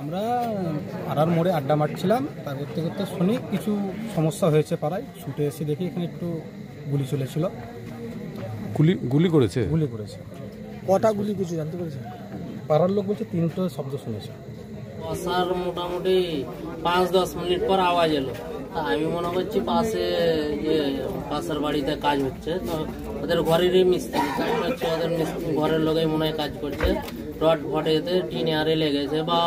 আমরা পাড়ার মোড়ে আড্ডা মারছিলাম, তা করতে করতে শুনি কিছু সমস্যা হয়েছে পাড়ায়। ছুটে এসে দেখি এখানে একটু গুলি চলেছিল। গুলি করেছে? গুলি করেছে। কটা গুলি কিছু জানতে পেরেছেন? পাড়ার লোক বলছে 3টো শব্দ শুনেছে। বসার মোটামুটি 5-10 মিনিট পর আওয়াজ এলো। আমি মনে করছি পাশের বাড়িতে কাজ হচ্ছে, তো ওদের ঘরেরই মিস্ত্রি হচ্ছে, ওদের ঘরের লোকেই মনে হয় কাজ করছে। রড ফটেতে টিন আরে লেগেছে বা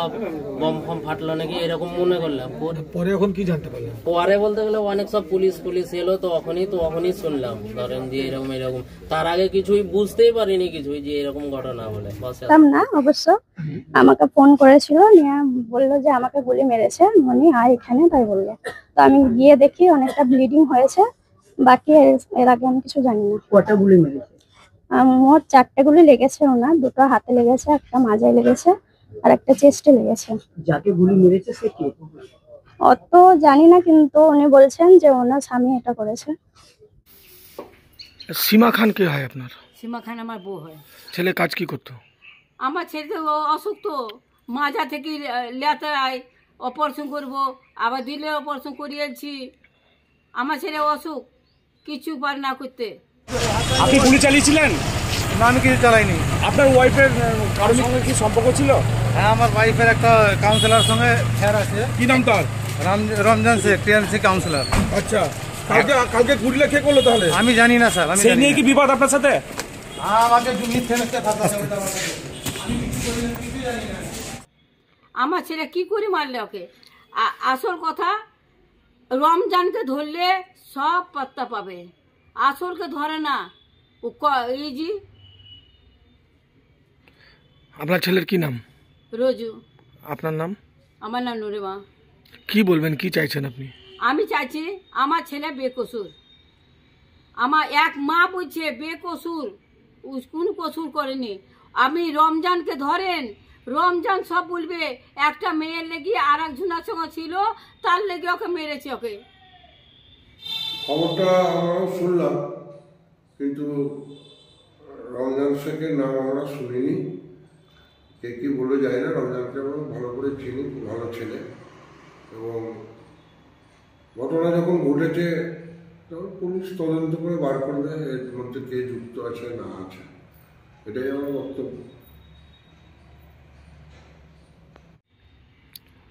বম ফম ফাটলো নাকি এরকম মনে করলাম। পরে এখন কি জানতে পারলেন? পরে বলতে গেলে অনেক সব পুলিশ এলো, তো তখনই শুনলাম ধরেন যে এরকম। তার আগে কিছুই বুঝতেই পারিনি কিছুই যে এরকম ঘটনা বলে। না অবশ্য আমাকে ফোন করেছিল, নিয়ে বললো যে আমাকে গুলি মেরেছে, মনি আয় এখানে, তাই বললো। তো আমি গিয়ে দেখি অনেকটা ব্লিডিং হয়েছে, বাকি এর আগে আমি কিছু জানি না। কটা গুলি মেরেছে? মোট 4টে গুলি লেগেছে ওনার, 2টো হাতে লেগেছে, একটা মাজায় লেগেছে আর একটা চেস্টে লেগেছে। যাকে গুলি মেরেছে সে কে? অত জানি না, কিন্তু উনি বলছেন যে ওনার স্বামী এটা করেছে। সীমা খান কে হয় আপনার? সীমা খান আমার বউ হয়। ছেলে কাজ কি করতো? আমার ছেলে তো অসুস্থ, মাজা থেকে লেতে আয়, অপারেশন করবো, আবার দিলে অপারেশন করিয়েছি। আমার ছেলে অসুখ, কিছু পারে না করতে। আপনি গুলি চালিয়েছিলেন? না, আমি কিছু চালাইনি। আপনার ওয়াইফের কারোর সঙ্গে কি সম্পর্ক ছিল? হ্যাঁ, আমার ওয়াইফের একটা কাউন্সিলর সঙ্গে ফের আছে। কি নাম তার? Ramzan Sheikh, TNC councillor. আচ্ছা, কালকে গুলি কে করলো তাহলে? আমি জানি না স্যার। সেই নিয়ে কি বিবাদ আপনার সাথে? আমাকে মিথ্যে কথা। আমার ছেলে কি করে মারলে ওকে? আসল কথা, রমজানকে ধরলে সব পাত্তা পাবে, আসলকে ধরে না। এই জি। আপনার ছেলের কি নাম? রোজু। আপনার নাম? আমার নাম নুরিমা। কি বলবেন, কি চাইছেন আপনি? আমি চাইছি আমার ছেলে বেকসুর। আমার এক মা বলছে বেকসুর, কোন কসুর করেনি। আমি রমজানকে ধরেন, রমজান সব বলবে একটা মেয়ের লেগে আর একজনের সঙ্গে ছিল, তার লেগে ওকে মেরেছে। ওকে খবরটা আমরাও শুনলাম, কিন্তু রমজান শেখের নাম আমরা শুনিনি। কে কি বলে যায় না, রমজানকে আমরা ভালো করে চিনি, ভালো ছেলে। এবং ঘটনা যখন ঘটেছে তখন পুলিশ তদন্ত করে বার করবে এর মধ্যে কে যুক্ত আছে না আছে, এটাই আমার বক্তব্য।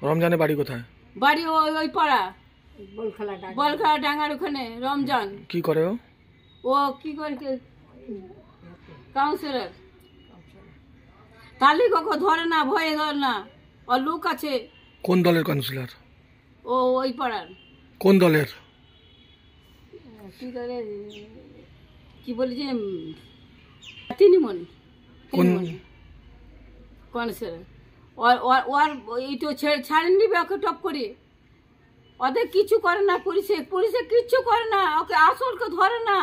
রমজানের বাড়ি কোথায়? বাড়ি ওই পাড়া বলখেলা ডাঙ্গার ওখানে। রমজান কি করে? ও কি করে কাউন্সিলর, তাহলে কখন ধরে না, ভয়ে ধরে না, ওর লোক আছে। কোন দলের কাউন্সিলর? ও ওই পাড়ার। কোন দলের? কি করে কি বলি যে তিনিমণি কাউন্সিলর। ওর এই তো ছাড়েন নিবে ওকে টপ করে। ওদের কিছু করে না, পুলিশে কিচ্ছু করে না, ওকে আসলকে ধরে না।